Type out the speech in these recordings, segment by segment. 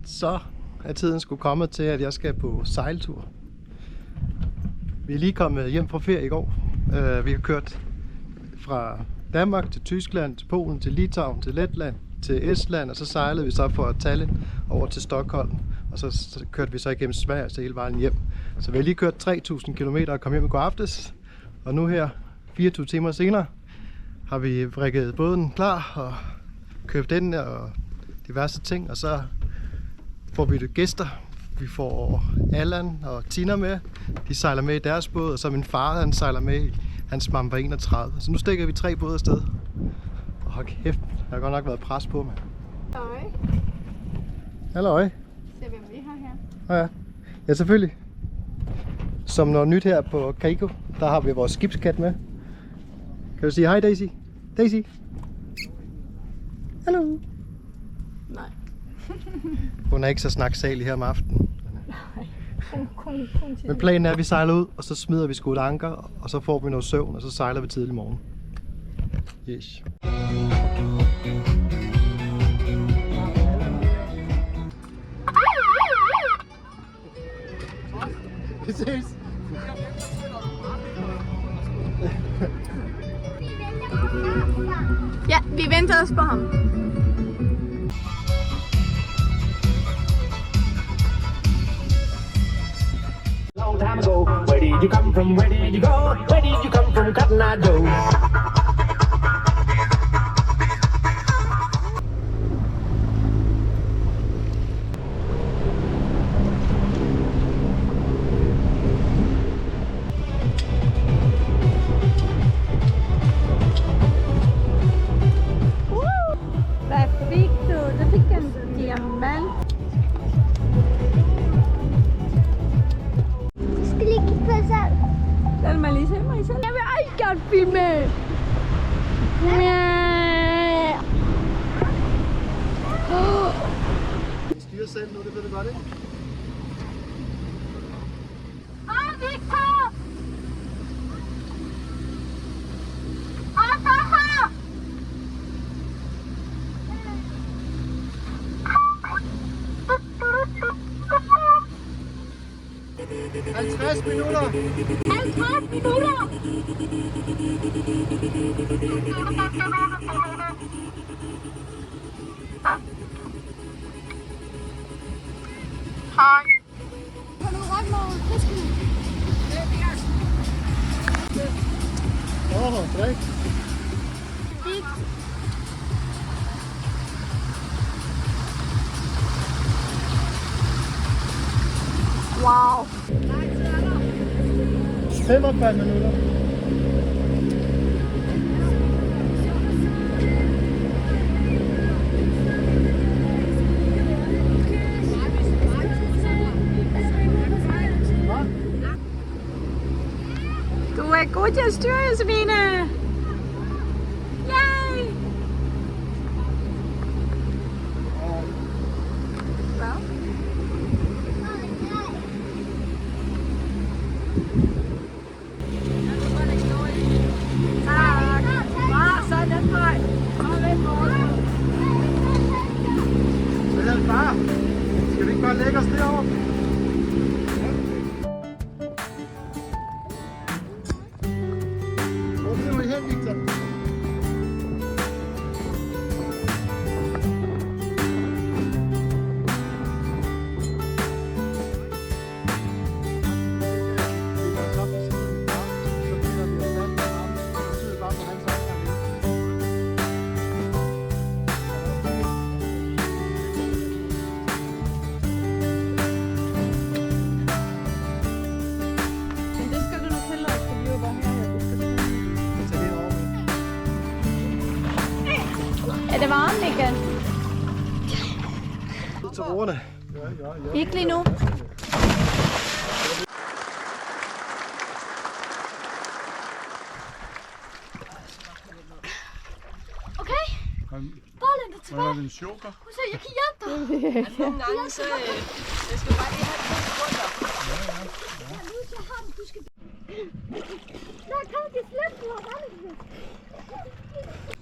Så er tiden skulle komme til, at jeg skal på sejltur. Vi er lige kommet hjem fra ferie i går. Vi har kørt fra Danmark til Tyskland, til Polen, til Litauen, til Letland, til Estland, og så sejlede vi så fra Tallinn over til Stockholm. Og så kørte vi så igennem Sverige, så hele vejen hjem. Så vi har lige kørt 3.000 km og kom hjem i går aftes. Og nu her, 24 timer senere, har vi vrikket båden klar og købt den og diverse ting. Og så får vi gæster. Vi får Allan og Tina med. De sejler med i deres båd, og så min far, han sejler med i hans Mamba 31. Så nu stikker vi 3 både afsted. Og kæft, der har godt nok været pres på mig. Halløj. Halløj. Se hvem vi har her. Ja, ja, selvfølgelig. Som noget nyt her på Keiko, der har vi vores skibskat med. Kan du sige hej, Daisy? Daisy? Hallo. Nej. Hun er ikke så snaksalig her om aftenen. Nej. Kun til. Men planen er, at vi sejler ud, og så smider vi sgu et anker, og så får vi noget søvn, og så sejler vi tidlig i morgen. Yes. Vi ses. Ja, vi venter os på ham. Long time ago, where did you come from? Where did you go? Where did you come from, Cotton Eye Joe? Perfecto, der fik en diamant. Skal lige kigge på sig selv? Lad mig lige se mig selv. Jeg vil også godt filme. Vi styrer selv nu, det ved du godt, ikke? Victor! Haha! 50 minutter! 50 minutter! Hej. Har du ret med fisken? Drik. Wow. 45 minutter. Du er god til at styre, Josefine. Yay! Hvad? Tak. Bare sådan høj. Vel, far. Skal vi ikke bare lægge os derovre? Hvor bliver vi hen, Victor? Men det skal du nok hellere, for vi er jo bare her. Er det varmt, Michael? Til roerne. Ikke lige nu. Okay, bolden er tilbage. en choker? Så jeg kan hjælpe dig. Nogle gange så jeg skal bare lige have 2 sekunder. Jeg har den, du skal... Der kom det slet på.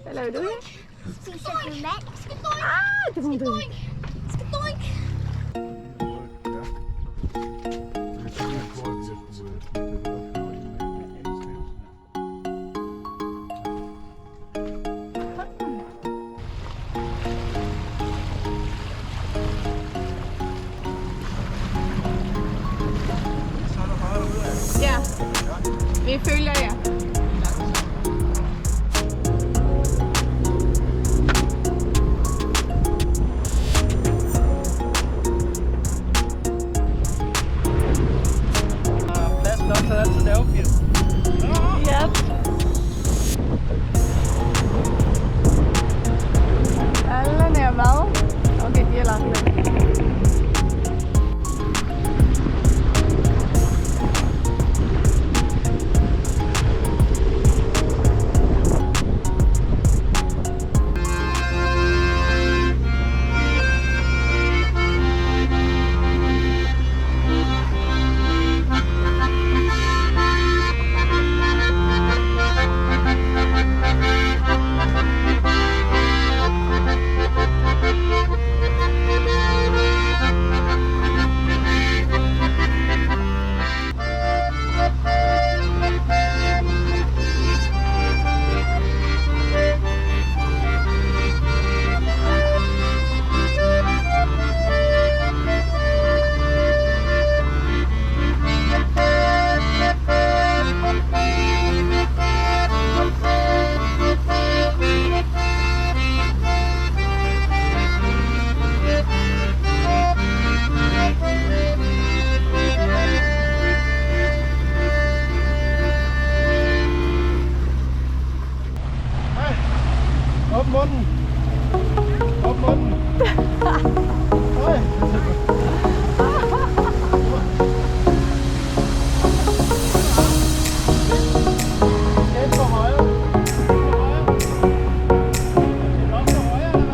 Hvad laver du her? Skal doink. Ah, det var det. Skal doink. Det føler jeg. Plads nok, så altid lave film. Ja. Alle er hvad? Okay, de er lagt med. Op munden! Op munden! Oj! Lidt for højre. Op for højre,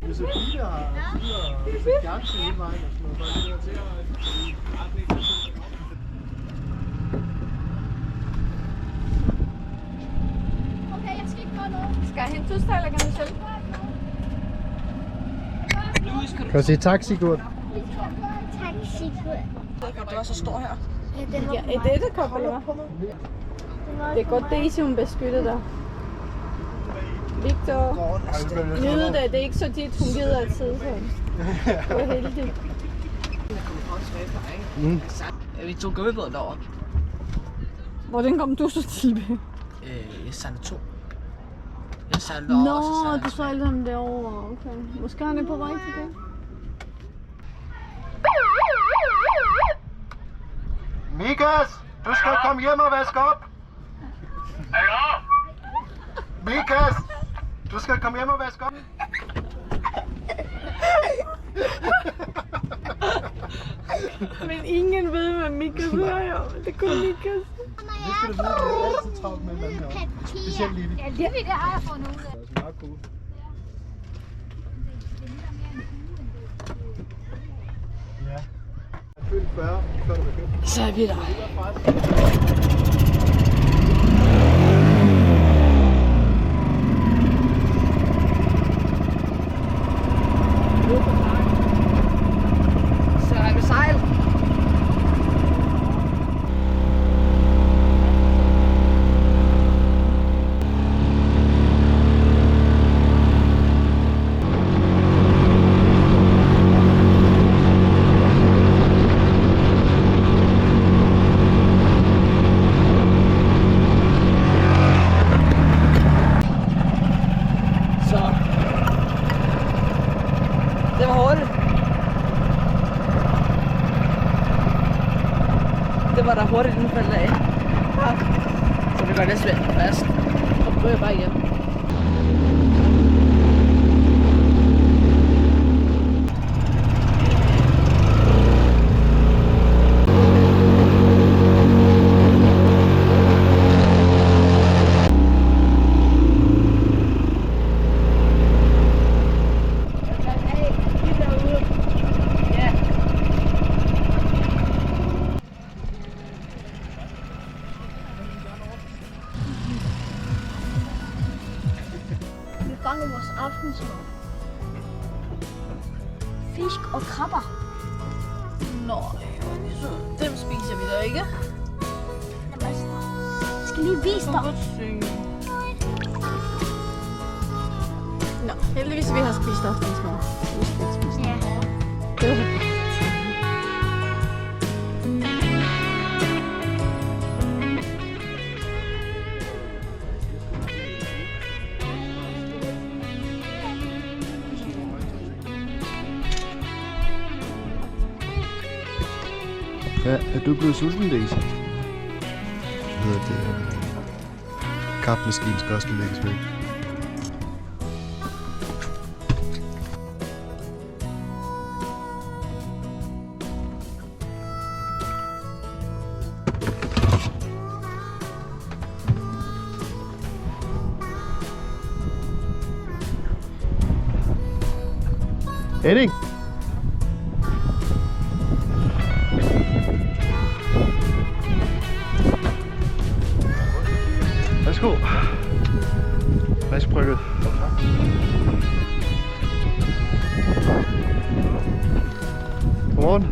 Josefine har set fjernsyn hele vejen og sådan noget. Okay, jeg skal ikke gøre noget. Skal jeg hente udsteg, eller kan du selv? Kan du sige taxi, Gurt? Taxi, Du også står her. Ja, det Ja, er det kop, eller hvad? Det er godt, Daisy, hun beskytter dig. Victor, nyde det. Det er ikke så tit, hun gider at sidde sådan. Du er heldig. Vi tog gummibåden derovre. Hvordan kom du så til? Jeg sejlede 2. Jeg sejlede derovre, og så Nå, sejlede du sejlede ham derovre. Okay. Måske han er på vej til det. Mikas, du skal komme hjem og vaske op. Hallo? Mikas, du skal komme hjem og vaske op. Men ingen ved, hvad Mikas gør jo. Det er kun Mikas. Det skal du vide, du er altid travlt med en anden her. Specielt Livi. Ja, Livi, det har jeg fundet ud af. Det er meget cool. Ja. Jeg følte 40, før du begyndte. Så er vi der. Så er vi sejl. Så. Det var hurtigt. Det var da hurtigt inden faldet af. Ja. Så vi gør det svært fast. Og prøver bare igen. aftensmad. Fisk og krabber. Nå, dem spiser vi da ikke. Jeg skal lige vise dig. Nå, heldigvis vi har spist aftensmad. Ja. Ja, er du blevet sulten, Daisy? Hvad hedder det? Kaffemaskinen skal også lægges væk. Edding! Værsgo. Friskbrygget. Godmorgen.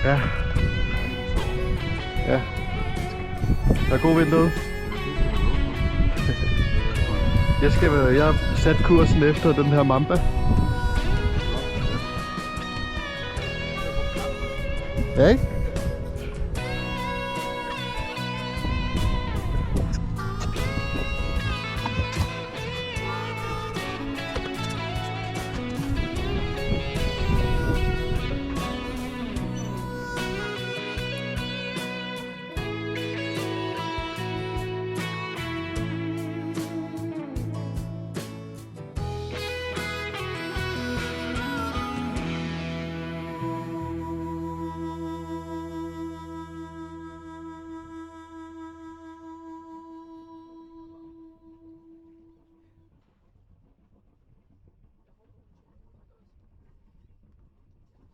Ja. Ja. Der er god vind derude. Jeg har sat kursen efter den her mamba. Ja, ikke?